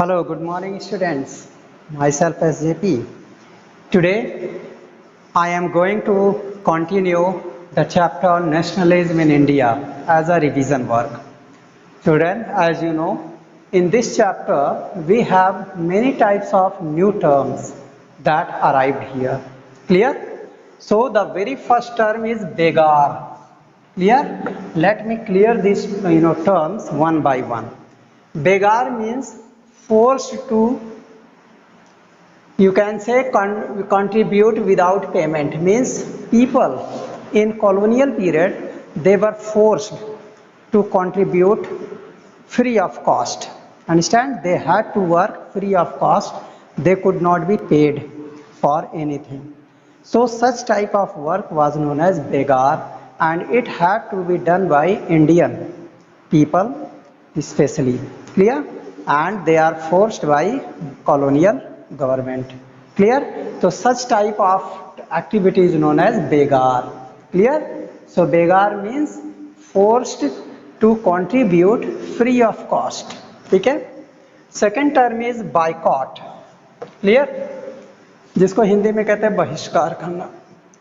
Hello, good morning students. Myself as JP. Today I am going to continue the chapter on nationalism in India as a revision work. Students, as you know, in this chapter we have many types of new terms that arrived here. Clear? So the very first term is begar. Clear? Let me clear these terms one by one. Begar means forced to, you can say, contribute without payment. Means people in colonial period, they were forced to contribute free of cost. Understand? They had to work free of cost. They could not be paid for anything. So such type of work was known as begar, and it had to be done by Indian people especially. Clear? And they are forced by colonial government. Clear? So such type of activity is known as begar. Clear? So begar means forced to contribute free of cost. ठीक है? Second term is boycott. Clear? जिसको हिंदी में कहते हैं बहिष्कार करना.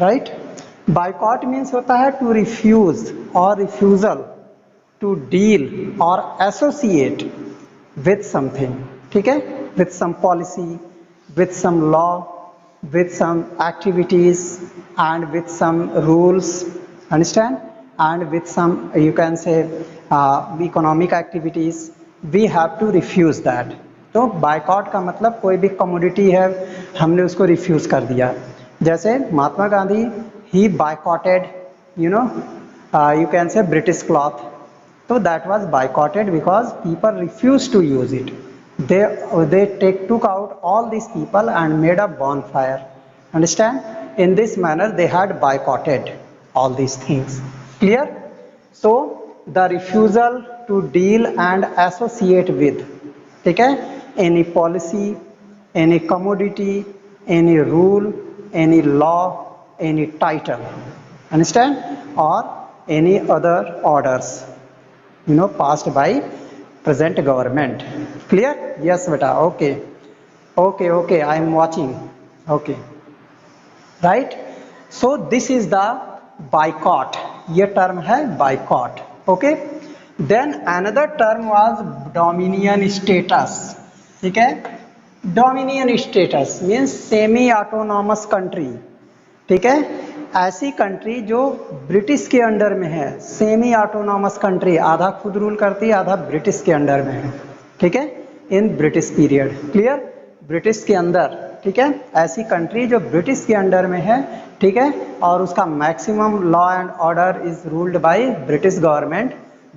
Right? Boycott means होता है to refuse or refusal to deal or associate with something. ठीक है? With some policy, with some law, with some activities, and with some rules. Understand? And with some, you can say, economic activities. We have to refuse that. तो boycott का मतलब कोई भी commodity है, हमने उसको रिफ्यूज कर दिया. जैसे महात्मा गांधी, ही बायकॉटेड you can say British cloth. So that was boycotted because people refused to use it. They took out all these people and made a bonfire. Understand? In this manner they had boycotted all these things. Clear? So the refusal to deal and associate with, okay, any policy, any commodity, any rule, any law, any title. Understand? Or any other orders passed by present government. Clear? Yes beta. Okay, I am watching. Okay, right? So this is the boycott. ये term है boycott. Okay. Then another term was dominion status. ठीक है? Dominion status means semi autonomous country. ठीक है? ऐसी country जो British के under में है, सेमी ऑटोनॉमस कंट्री, आधा खुद रूल करती है, आधा ब्रिटिश के अंडर में है. ठीक है? In British period. Clear? British के अंदर. ठीक है? ऐसी कंट्री जो ब्रिटिश के अंडर में है. ठीक है? और उसका maximum law and order is ruled by British government.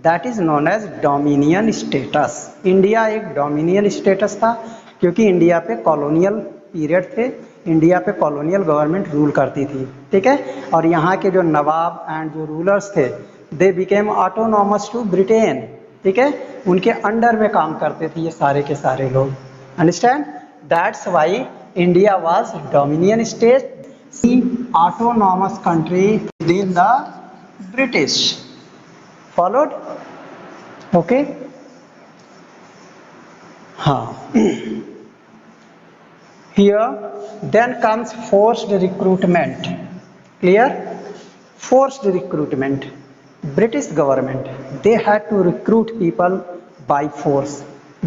That is known as dominion status. India एक डोमिनियन स्टेटस था क्योंकि इंडिया पे कॉलोनियल पीरियड थे, इंडिया पे कॉलोनियल गवर्नमेंट रूल करती थी. ठीक है? और यहाँ के जो नवाब एंड जो रूलर्स थे, they became autonomous to Britain. ठीक है? उनके अंडर में काम करते थे ये सारे के सारे लोग. Understand? That's why India was dominion state, autonomous country with the British. Followed? Okay. हाँ. Here then comes forced recruitment. Clear? Forced recruitment. British government, they had to recruit people by force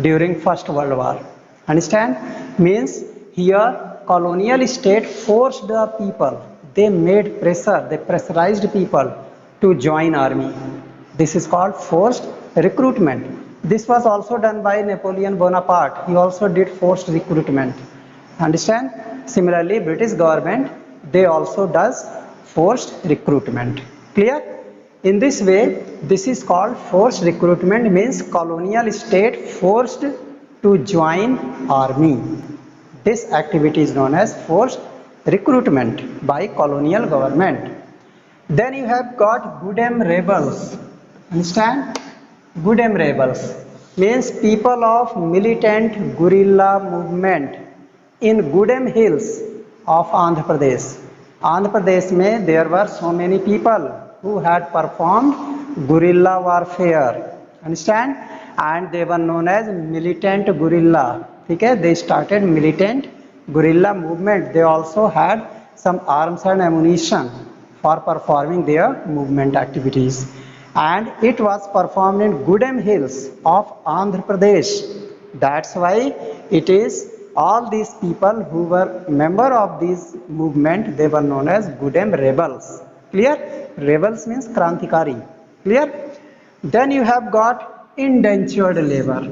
during First World War. Understand? Means here colonial state forced the people. They made pressure, they pressurized people to join army. This is called forced recruitment. This was also done by Napoleon Bonaparte. He also did forced recruitment. Understand? Similarly, British government, they also does forced recruitment. Clear? In this way, this is called forced recruitment, means colonial state forced to join army. This activity is known as forced recruitment by colonial government. Then you have got Goodem rebels. Understand? Goodem rebels means people of militant guerrilla movement in Goodem hills of Andhra Pradesh. Andhra Pradesh में there were so many people who had performed guerrilla warfare. Understand? and they were known as militant guerrilla. Okay, they started militant guerrilla movement. They also had some arms and ammunition for performing their movement activities, and it was performed in Gudem Hills of Andhra Pradesh. That's why it is all these people who were member of this movement, they were known as Gudem rebels. Clear? Rebels means Krantikari. Clear? Then you have got indentured labor.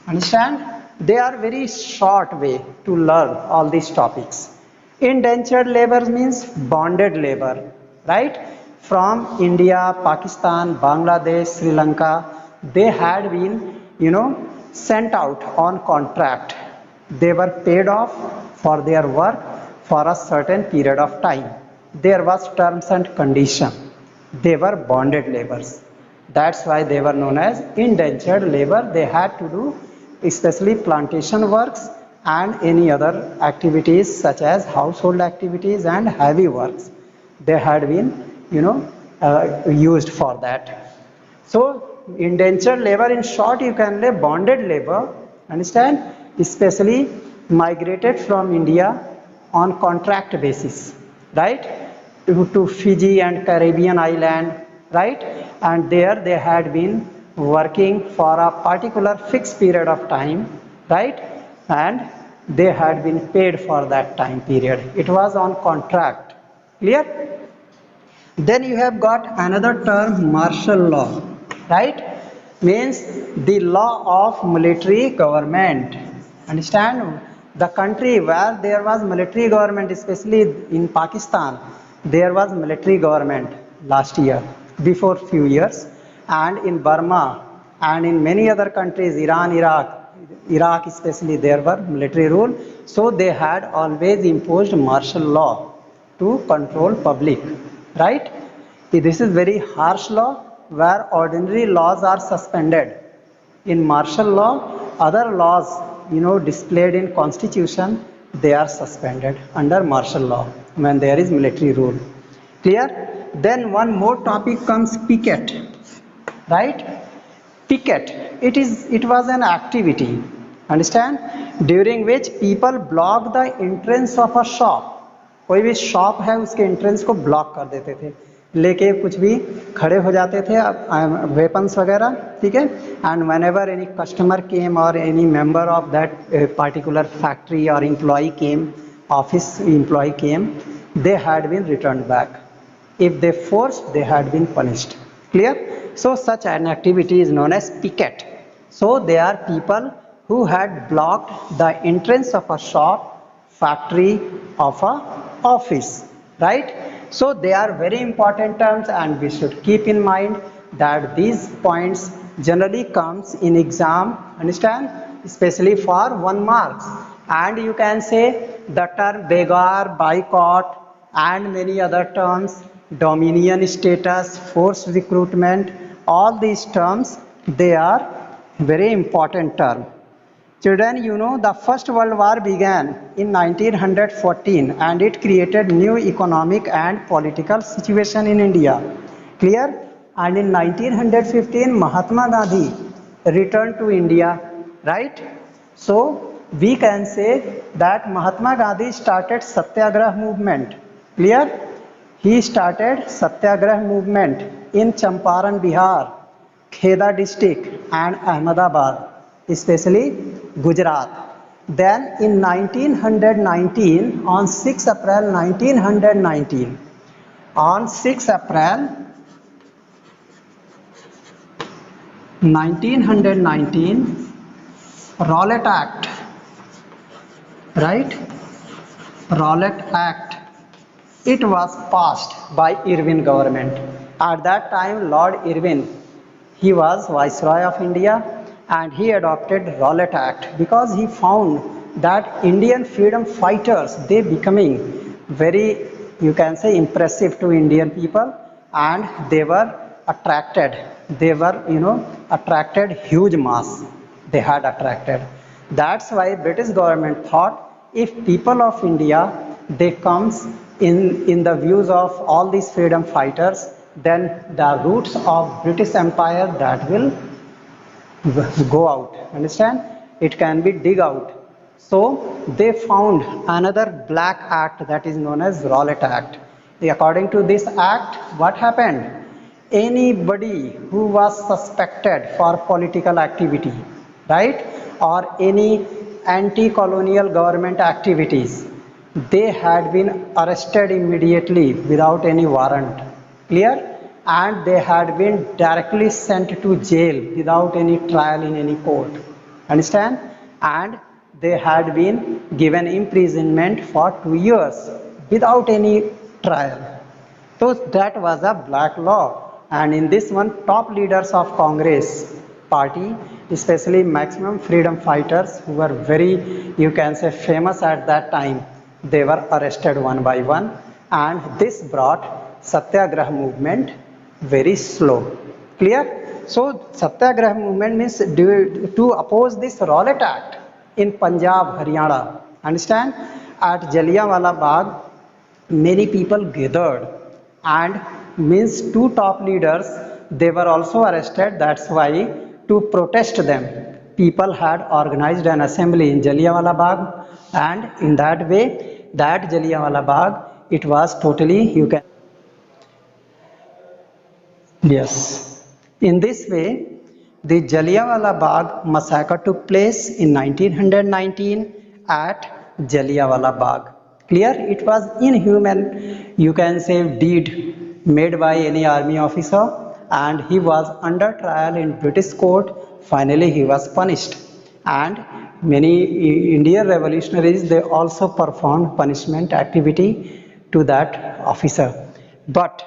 Understand? They are very short way to learn all these topics. Indentured labor means bonded labor, right? From India, Pakistan, Bangladesh, Sri Lanka, they had been, sent out on contract. They were paid off for their work for a certain period of time. There was terms and condition. They were bonded laborers. That's why they were known as indentured labor. They had to do especially plantation works and any other activities such as household activities and heavy works. They had been, used for that. So indentured labor, in short, you can say bonded labor, understand, especially migrated from India on contract basis, right, to Fiji and Caribbean island, right, and there they had been working for a particular fixed period of time, right, and they had been paid for that time period. It was on contract. Clear? Then you have got another term, martial law, right, means the law of military government. Understand? The country where there was military government, especially in Pakistan, there was military government last year, before few years, and in Burma and in many other countries, Iran, Iraq especially, there were military rule. So they had always imposed martial law to control public, right? This is very harsh law where ordinary laws are suspended. In martial law, other laws, displayed in constitution, they are suspended under martial law when there is military rule. Clear? Then one more topic comes, picket, right? Picket, it was an activity, understand, during which people block the entrance of a shop. कोई भी shop है उसके entrance को block कर देते थे, लेके कुछ भी खड़े हो जाते थे, वेपन्स वगैरह, ठीक है, and whenever any customer came और any member of that particular factory और employee came, office employee came, they had been returned back. If they forced, they had been punished. Clear? So such an activity is known as picket. So they are people who had blocked the entrance of a shop, factory, of a office, right? So they are very important terms, and we should keep in mind that these points generally comes in exam, understand, especially for 1 marks. And you can say the term begar, boycott, and many other terms, dominion status, forced recruitment, all these terms, they are very important terms. Children, the First World War began in 1914 and it created new economic and political situation in India. Clear? And in 1915, Mahatma Gandhi returned to India, right? So we can say that Mahatma Gandhi started Satyagrah movement. Clear? He started Satyagrah movement in Champaran, Bihar, Kheda district and Ahmedabad, especially Gujarat. Then in 1919, on 6 April 1919, on 6 April 1919, Rowlatt Act, right? Rowlatt Act, it was passed by Irwin government. At that time, Lord Irwin, he was Viceroy of India, and he adopted Rowlatt Act because he found that Indian freedom fighters, they becoming very, you can say, impressive to Indian people, and they were attracted, attracted huge mass, they had attracted. That's why British government thought, if people of India, they comes in the views of all these freedom fighters, then the roots of British Empire, that will go out, understand, it can be dig out. So they found another black act that is known as Rowlatt Act. According to this act, what happened, anybody who was suspected for political activity, right, or any anti-colonial government activities, they had been arrested immediately without any warrant, clear, and they had been directly sent to jail without any trial in any court, understand, and they had been given imprisonment for 2 years without any trial. So that was a black law, and in this one, top leaders of Congress party, especially maximum freedom fighters who were very, you can say, famous at that time, they were arrested one by one, and this brought Satyagraha movement very slow, clear. So Satyagraha movement means to oppose this Rowlatt Act in Punjab, Haryana, understand, at Jallianwala Bagh many people gathered, and means two top leaders, they were also arrested. That's why to protest them, people had organized an assembly in Jallianwala Bagh, and in that way, that Jallianwala Bagh, it was totally, you can, yes, in this way the Jallianwala Bagh massacre took place in 1919 at Jallianwala Bagh. Clear? It was inhuman, you can say, deed made by any army officer, and he was under trial in British court. Finally, he was punished, and many Indian revolutionaries, they also performed punishment activity to that officer. But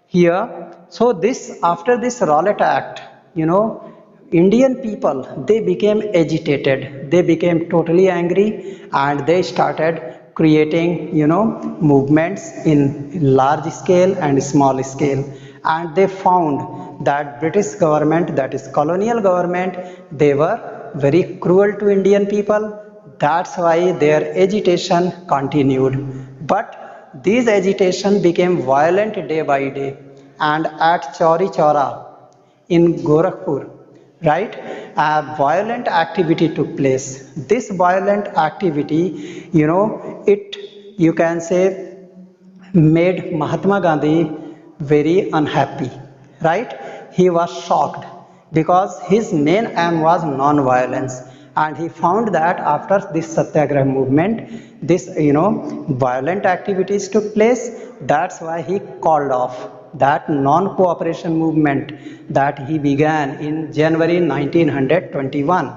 here, so this, after this Rowlatt Act, you know, Indian people, they became agitated, they became totally angry, and they started creating, you know, movements in large scale and small scale, and they found that British government, that is colonial government, they were very cruel to Indian people. That's why their agitation continued, but these agitation became violent day by day, and at Chauri Chaura in Gorakhpur, right, a violent activity took place. This violent activity, you know, it, you can say, made Mahatma Gandhi very unhappy, right? He was shocked because his main aim was non-violence, and he found that after this Satyagraha movement, this, you know, violent activities took place. That's why he called off that non-cooperation movement that he began in January 1921,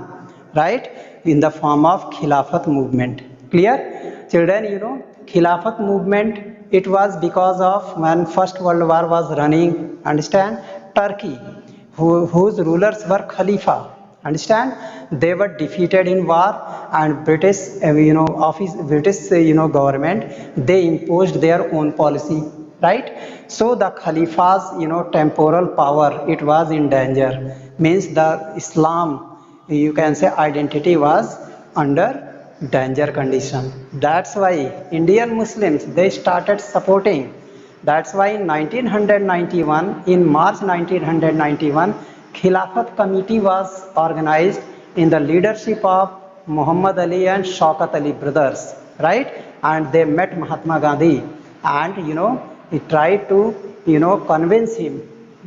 right, in the form of Khilafat movement. Clear? Children, you know, Khilafat movement, it was because of when First World War was running, understand, Turkey, whose rulers were Khalifa, understand, they were defeated in war, and British, you know, British, you know, government, they imposed their own policy, right? So the Khalifa's, you know, temporal power, it was in danger, means the Islam, you can say, identity was under danger condition. That's why Indian Muslims, they started supporting. That's why in 1991, in March 1991, Khilafat committee was organized in the leadership of Muhammad Ali and Shaukat Ali brothers, right? And they met Mahatma Gandhi, and, you know, he tried to, you know, convince him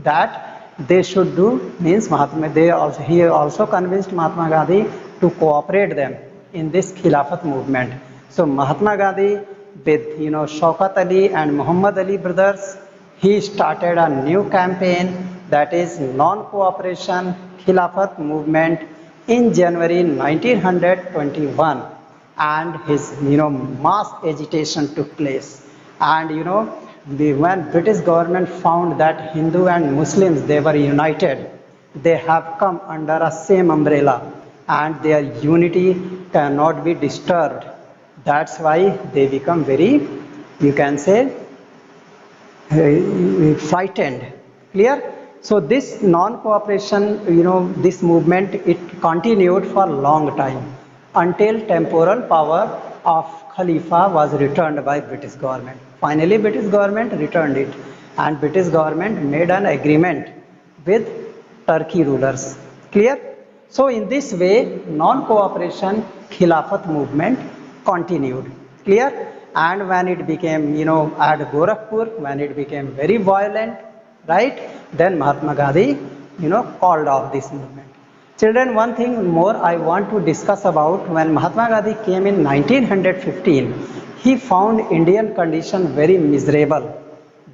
that they should do, means Mahatma, they also, he also convinced Mahatma Gandhi to cooperate them in this Khilafat movement. So Mahatma Gandhi with, you know, Shaukat Ali and Muhammad Ali brothers, he started a new campaign, that is non-cooperation Khilafat movement, in January 1921, and his, you know, mass agitation took place. And, you know, when British government found that Hindu and Muslims, they were united, they have come under a same umbrella, and their unity cannot be disturbed. That's why they become very, you can say, frightened. Clear? So this non-cooperation, you know, this movement, it continued for a long time until temporal power of Khalifa was returned by British government. Finally, British government returned it, and British government made an agreement with Turkey rulers. Clear? So in this way, non-cooperation Khilafat movement continued. Clear? And when it became, at Gorakhpur, when it became very violent, right? Then Mahatma Gandhi, called off this movement. Children, one thing more I want to discuss about, when Mahatma Gandhi came in 1915, he found Indian condition very miserable.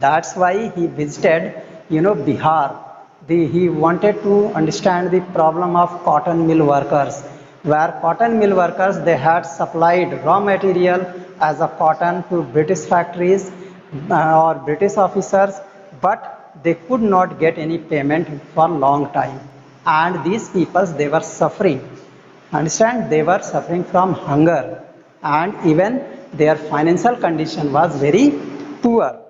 That's why he visited, Bihar. He wanted to understand the problem of cotton mill workers, where cotton mill workers, they had supplied raw material as a cotton to British factories or British officers, but they could not get any payment for long time. And these peoples, they were suffering. Understand? They were suffering from hunger, and even their financial condition was very poor.